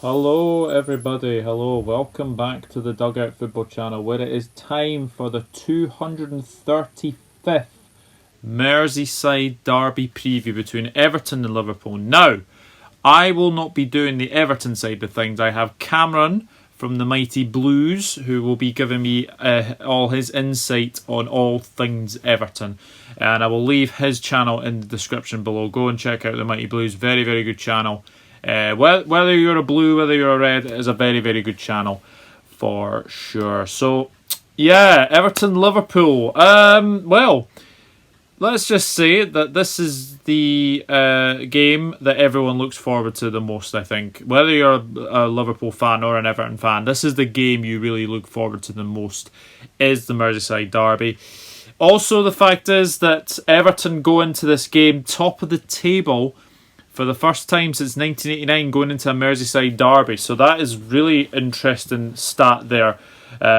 Hello, everybody. Hello, welcome back to the Dugout Football Channel, where it is time for the 235th Merseyside Derby preview between Everton and Liverpool. Now, I will not be doing the Everton side of things. I have Cameron from the Mighty Blues, who will be giving me all his insight on all things Everton. And I will leave his channel in the description below. Go and check out the Mighty Blues. Very, very good channel. Whether you're a blue, whether you're a red, it is a very, very good channel for sure. So, yeah, Everton Liverpool. Well, let's just say that this is the game that everyone looks forward to the most, I think. Whether you're a Liverpool fan or an Everton fan, this is the game you really look forward to the most, is the Merseyside Derby. Also, the fact is that Everton go into this game top of the table for the first time since 1989, going into a Merseyside derby. So that is really interesting stat there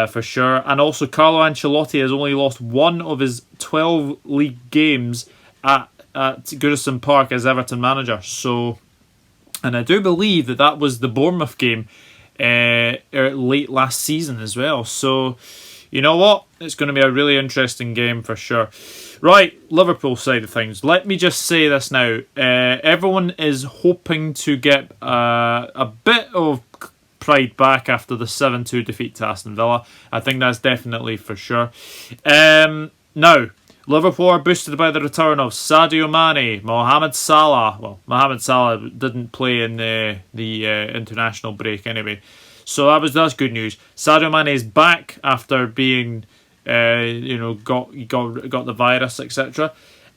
for sure. And also Carlo Ancelotti has only lost one of his 12 league games at Goodison Park as Everton manager. So, and I do believe that was the Bournemouth game late last season as well. So, you know what? It's going to be a really interesting game for sure. Right, Liverpool side of things. Let me just say this now. Everyone is hoping to get a bit of pride back after the 7-2 defeat to Aston Villa. I think that's definitely for sure. Now, Liverpool are boosted by the return of Sadio Mane, Mohamed Salah. Well, Mohamed Salah didn't play in the international break anyway. So that's good news. Sadio Mane is back after being, got the virus, etc.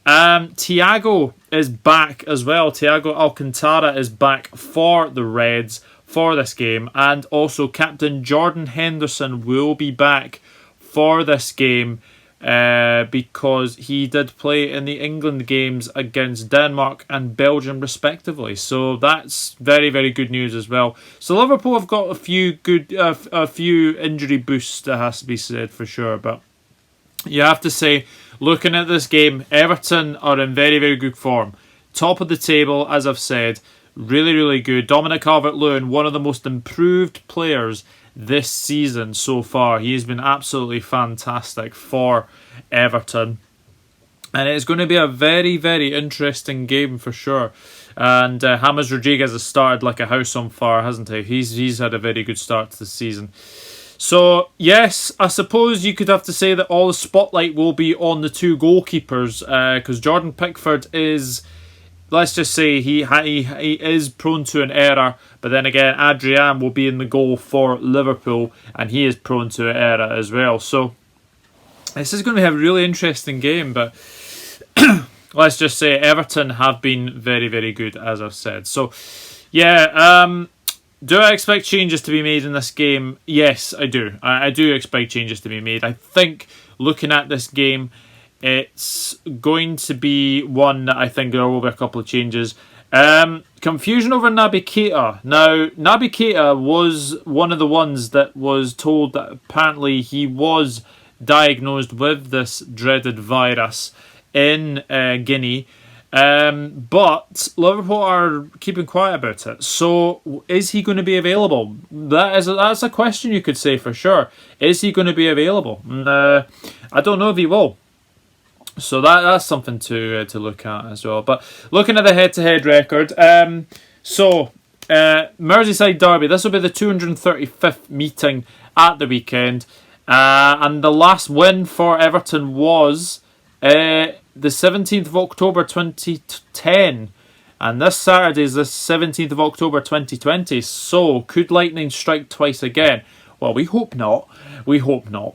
Thiago is back as well. Thiago Alcantara is back for the Reds for this game, and also Captain Jordan Henderson will be back for this game. Because he did play in the England games against Denmark and Belgium respectively, so that's very, very good news as well. So Liverpool have got a few injury boosts, that has to be said for sure. But you have to say, looking at this game, Everton are in very, very good form. Top of the table, as I've said, really, really good. Dominic Calvert-Lewin, one of the most improved players this season so far. He has been absolutely fantastic for Everton, and it's going to be a very, very interesting game for sure. And James Rodriguez has started like a house on fire, hasn't he? He's had a very good start to the season. So yes, I suppose you could have to say that all the spotlight will be on the two goalkeepers, because Jordan Pickford is, let's just say, he is prone to an error. But then again, Adrian will be in the goal for Liverpool, and he is prone to an error as well. So this is going to be a really interesting game. But let's just say Everton have been very, very good, as I've said. So yeah, do I expect changes to be made in this game? Yes, I do. I do expect changes to be made. I think looking at this game, it's going to be one that I think there will be a couple of changes. Confusion over Naby Keita. Now, Naby Keita was one of the ones that was told that apparently he was diagnosed with this dreaded virus in Guinea. But Liverpool are keeping quiet about it. So, is he going to be available? That's a question you could say for sure. Is he going to be available? I don't know if he will. So that's something to look at as well. But looking at the head-to-head record, Merseyside Derby, this will be the 235th meeting at the weekend. And the last win for Everton was the 17th of October 2010. And this Saturday is the 17th of October 2020. So could lightning strike twice again? Well, we hope not.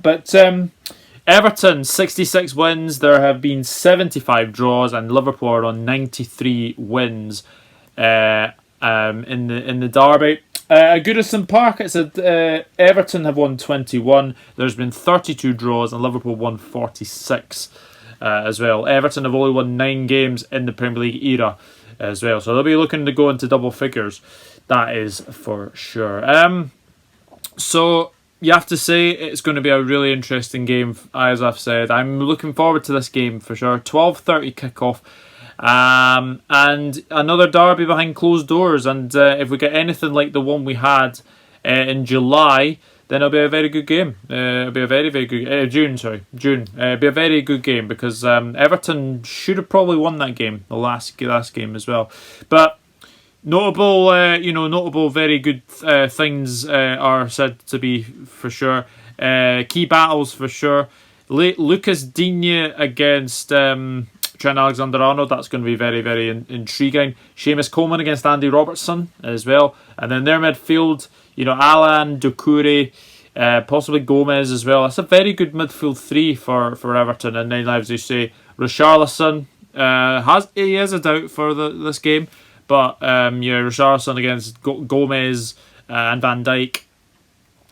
But Everton, 66 wins. There have been 75 draws, and Liverpool are on 93 wins in the derby. Goodison Park, it said Everton have won 21. There's been 32 draws, and Liverpool won 46 as well. Everton have only won 9 games in the Premier League era as well, so they'll be looking to go into double figures. That is for sure. So you have to say it's going to be a really interesting game, as I've said. I'm looking forward to this game for sure. 12:30 kickoff. And another derby behind closed doors. And if we get anything like the one we had in July, then it'll be a very good game. It'll be a very, very good... June. It'll be a very good game because Everton should have probably won that game, the last game as well. But notable, very good things are said to be for sure. Key battles for sure. Lucas Digne against Trent Alexander-Arnold. That's going to be very, very intriguing. Seamus Coleman against Andy Robertson as well. And then their midfield, Allan, Doucouré, possibly Gomez as well. That's a very good midfield three for Everton. And then, as you say, Richarlison he has a doubt for this game. But Richarlison against Gomez and Van Dijk,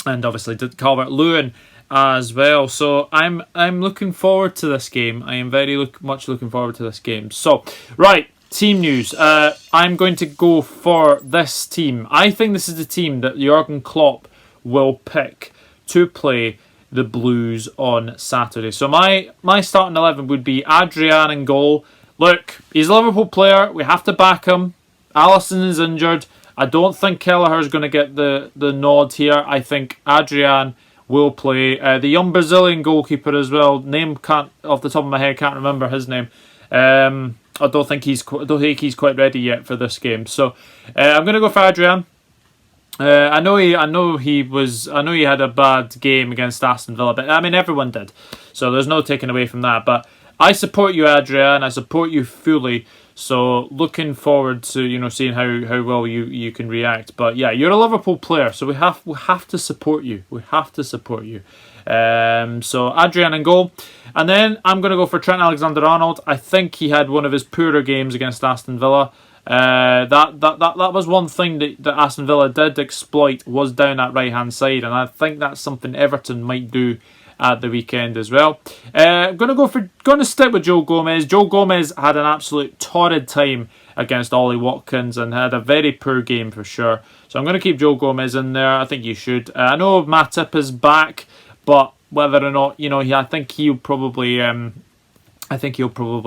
and obviously calvert-lewin as well. So I'm looking forward to this game. I am very much looking forward to this game. So, right, team news. I'm going to go for this team. I think this is the team that Jurgen Klopp will pick to play the Blues on Saturday. So my starting 11 would be Adrian in goal. Look, he's a Liverpool player. We have to back him. Alisson is injured. I don't think Kelleher is going to get the nod here. I think Adrian will play. The young Brazilian goalkeeper as well. Name can't off the top of my head. Can't remember his name. I don't think he's quite ready yet for this game. So I'm going to go for Adrian. I know he had a bad game against Aston Villa, but I mean everyone did. So there's no taking away from that. But I support you, Adrian. I support you fully. So looking forward to seeing how well you can react. But yeah, you're a Liverpool player, so we have to support you. We have to support you. So Adrian in goal, and then I'm going to go for Trent Alexander-Arnold. I think he had one of his poorer games against Aston Villa. That was one thing that Aston Villa did exploit, was down that right hand side, and I think that's something Everton might do at the weekend as well. Going to stick with Joe Gomez. Joe Gomez had an absolute torrid time against Ollie Watkins and had a very poor game for sure. So I'm going to keep Joe Gomez in there. I think you should. I know Matip is back, but whether or not I think he'll probably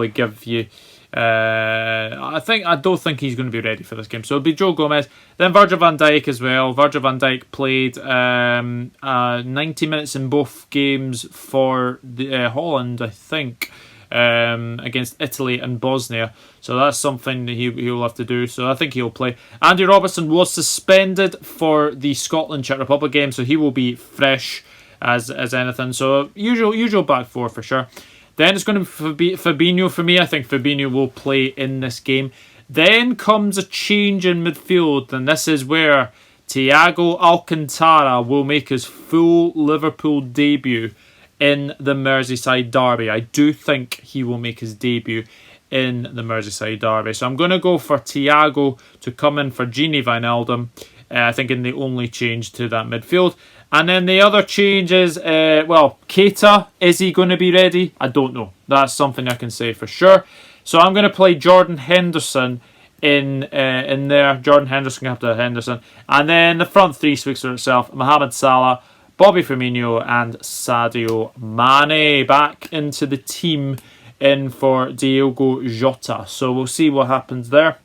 give you. I don't think he's going to be ready for this game. So it'll be Joe Gomez. Then Virgil van Dijk as well. Virgil van Dijk played 90 minutes in both games for the Holland, I think, against Italy and Bosnia. So that's something that he'll have to do. So I think he'll play. Andy Robertson was suspended for the Scotland-Czech Republic game, so he will be fresh as anything. So usual back four for sure. Then it's going to be Fabinho for me. I think Fabinho will play in this game. Then comes a change in midfield, and this is where Thiago Alcantara will make his full Liverpool debut in the Merseyside Derby. I do think he will make his debut in the Merseyside Derby. So I'm going to go for Thiago to come in for Gini Wijnaldum. I think in the only change to that midfield. And then the other change is, Keita, is he going to be ready? I don't know. That's something I can say for sure. So I'm going to play Jordan Henderson in there. Jordan Henderson, Captain Henderson. And then the front three speaks for itself. Mohamed Salah, Bobby Firmino and Sadio Mane back into the team in for Diogo Jota. So we'll see what happens there.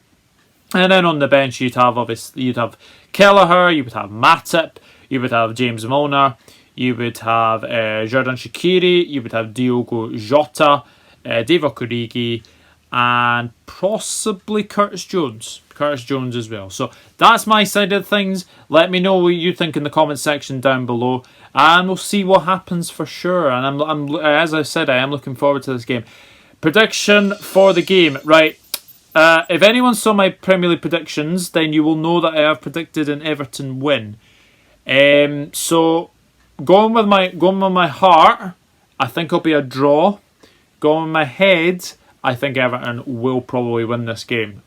And then on the bench you'd have Kelleher, you would have Matip, you would have James Milner, you would have Xherdan Shaqiri, you would have Diogo Jota, Divock Origi, and possibly Curtis Jones. Curtis Jones as well. So that's my side of things. Let me know what you think in the comment section down below, and we'll see what happens for sure. And I'm as I said, I am looking forward to this game. Prediction for the game, right? If anyone saw my Premier League predictions, then you will know that I have predicted an Everton win. So going with my heart, I think it'll be a draw. Going with my head, I think Everton will probably win this game.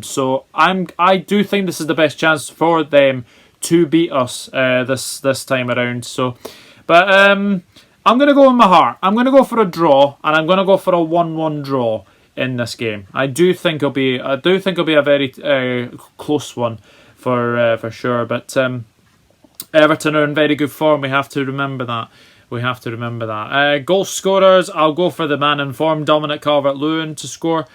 So I do think this is the best chance for them to beat us this time around. So, but I'm gonna go with my heart. I'm gonna go for a draw, and I'm gonna go for a 1-1 draw in this game. I do think it'll be a very close one for sure. But Everton are in very good form. We have to remember that. Goal scorers, I'll go for the man in form, Dominic Calvert-Lewin, to score.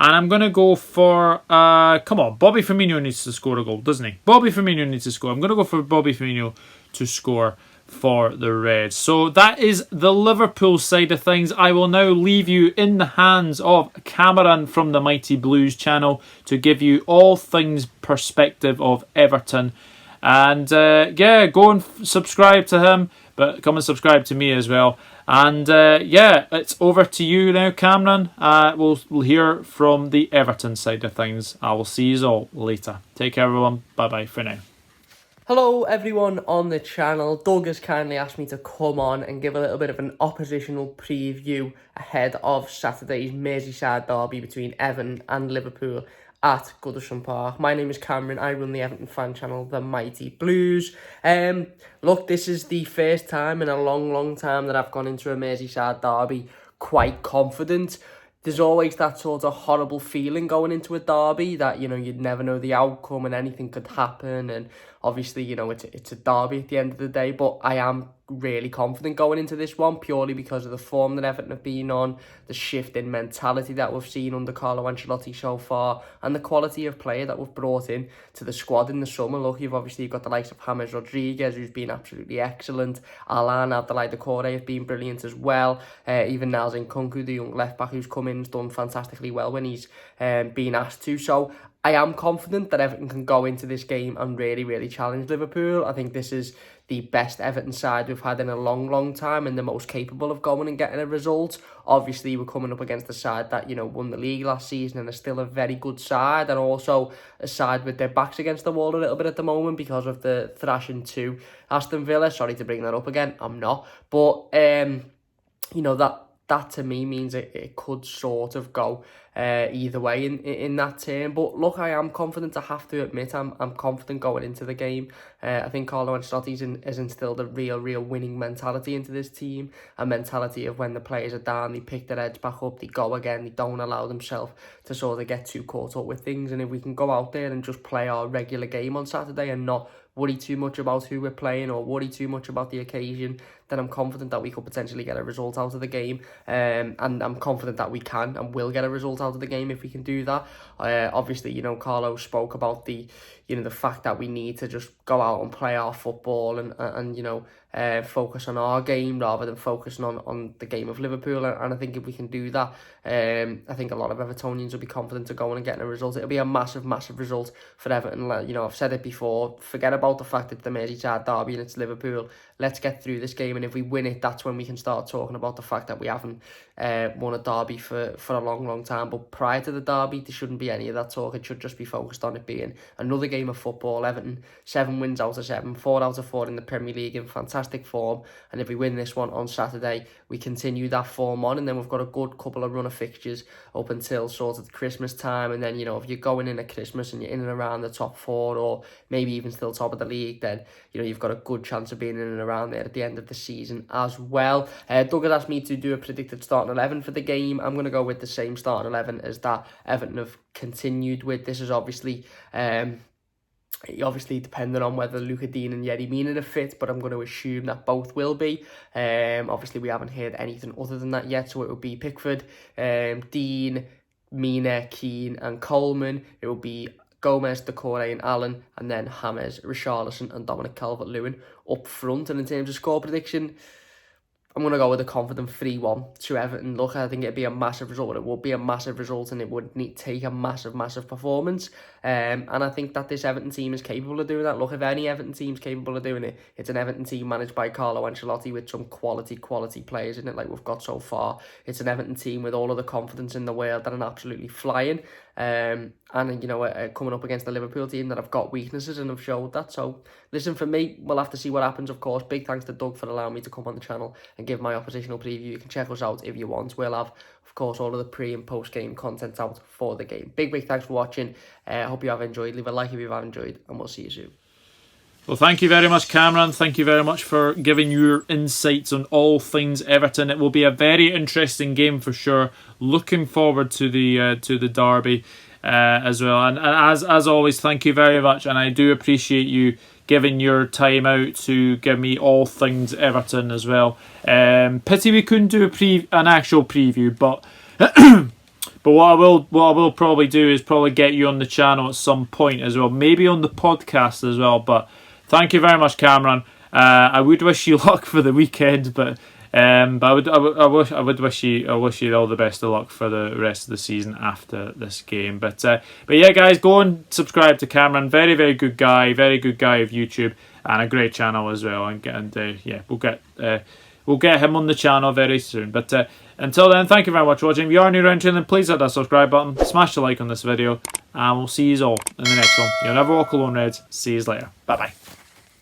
And I'm going to go for, come on, Bobby Firmino needs to score a goal, doesn't he? Bobby Firmino needs to score. I'm going to go for Bobby Firmino to score for the Reds. So that is the Liverpool side of things. I will now leave you in the hands of Cameron from the Mighty Blues channel to give you all things perspective of Everton. And yeah, go and subscribe to him, but come and subscribe to me as well. And yeah, it's over to you now, Cameron. We'll hear from the Everton side of things. I will see you all later. Take care, everyone. Bye-bye for now. Hello everyone on the channel. Doug has kindly asked me to come on and give a little bit of an oppositional preview ahead of Saturday's Merseyside Derby between Everton and Liverpool at Goodison Park. My name is Cameron. I run the Everton Fan Channel, the Mighty Blues. Look, this is the first time in a long time that I've gone into a Merseyside Derby quite confident. There's always that sort of horrible feeling going into a derby that, you know, you'd never know the outcome and anything could happen. And obviously, you know, it's a derby at the end of the day. But I am really confident going into this one purely because of the form that Everton have been on, the shift in mentality that we've seen under Carlo Ancelotti so far, and the quality of player that we've brought in to the squad in the summer. Look, you've obviously got the likes of James Rodriguez, who's been absolutely excellent. Allan, Abdoulaye Doucouré have been brilliant as well. Even Nelson Kunku, the young left-back who's come in, has done fantastically well when he's been asked to. So I am confident that Everton can go into this game and really challenge Liverpool. I think this is the best Everton side we've had in a long time and the most capable of going and getting a result. Obviously, we're coming up against a side that, you know, won the league last season and is still a very good side, and also a side with their backs against the wall a little bit at the moment because of the thrashing to Aston Villa. Sorry to bring that up again, I'm not. But, you know, that to me means it could sort of go either way in that term. But look, I am confident. I have to admit, I'm confident going into the game. I think Carlo Ancelotti has instilled a real winning mentality into this team, a mentality of when the players are down, they pick their heads back up, they go again, they don't allow themselves to sort of get too caught up with things. And if we can go out there and just play our regular game on Saturday and not worry too much about who we're playing or worry too much about the occasion, then I'm confident that we could potentially get a result out of the game. And I'm confident that we can and will get a result out of the game if we can do that. Obviously, you know, Carlo spoke about the fact that we need to just go out and play our football and you know, focus on our game rather than focusing on the game of Liverpool. And I think if we can do that, I think a lot of Evertonians will be confident to go on and get a result. It'll be a massive result for Everton. You know, I've said it before, forget about the fact that the Merseyside Derby and it's Liverpool. Let's get through this game, and if we win it, that's when we can start talking about the fact that we haven't won a derby for a long time. But prior to the derby, there shouldn't be any of that talk. It should just be focused on it being another game of football. Everton, 7 wins out of 7, 4 out of 4 in the Premier League, in fantastic form. And if we win this one on Saturday, we continue that form on, and then we've got a good couple of run of fixtures up until sort of Christmas time. And then, you know, if you're going in at Christmas and you're in and around the top 4 or maybe even still top of the league, then, you know, you've got a good chance of being in and around there at the end of the season as well. Doug has asked me to do a predicted starting 11 for the game. I'm going to go with the same starting 11 as that Everton have continued with. This is obviously depending on whether Luca Dean and Yerry Mina are fit, but I'm going to assume that both will be. Obviously, we haven't heard anything other than that yet, so it will be Pickford, Dean, Mina, Keane and Coleman. It will be Gomez, Doucouré and Allan, and then James, Richarlison and Dominic Calvert-Lewin up front. And in terms of score prediction, I'm going to go with a confident 3-1 to Everton. Look, I think it'd be a massive result. It would be a massive result, and it would take a massive performance. And I think that this Everton team is capable of doing that. Look, if any Everton team's capable of doing it, it's an Everton team managed by Carlo Ancelotti with some quality players in it like we've got so far. It's an Everton team with all of the confidence in the world that are absolutely flying. And, you know, coming up against the Liverpool team that have got weaknesses and have showed that. So, listen, for me, we'll have to see what happens, of course. Big thanks to Doug for allowing me to come on the channel and give my oppositional preview. You can check us out if you want. We'll have, of course, all of the pre- and post-game content out for the game. Big thanks for watching. I hope you have enjoyed. Leave a like if you have enjoyed, and we'll see you soon. Well, thank you very much, Cameron. Thank you very much for giving your insights on all things Everton. It will be a very interesting game for sure. Looking forward to the derby as well. And as always, thank you very much. And I do appreciate you giving your time out to give me all things Everton as well. Pity we couldn't do an actual preview, but But what I will probably do is probably get you on the channel at some point as well, maybe on the podcast as well. But thank you very much, Cameron. I would wish you luck for the weekend, but I wish you all the best of luck for the rest of the season after this game. But yeah, guys, go and subscribe to Cameron. Very, very good guy of YouTube, and a great channel as well. And yeah, we'll get him on the channel very soon. But until then, thank you very much for watching. If you are new around here, then please hit that subscribe button, smash the like on this video, and we'll see you all in the next one. You'll never walk alone, Reds. See you later. Bye bye.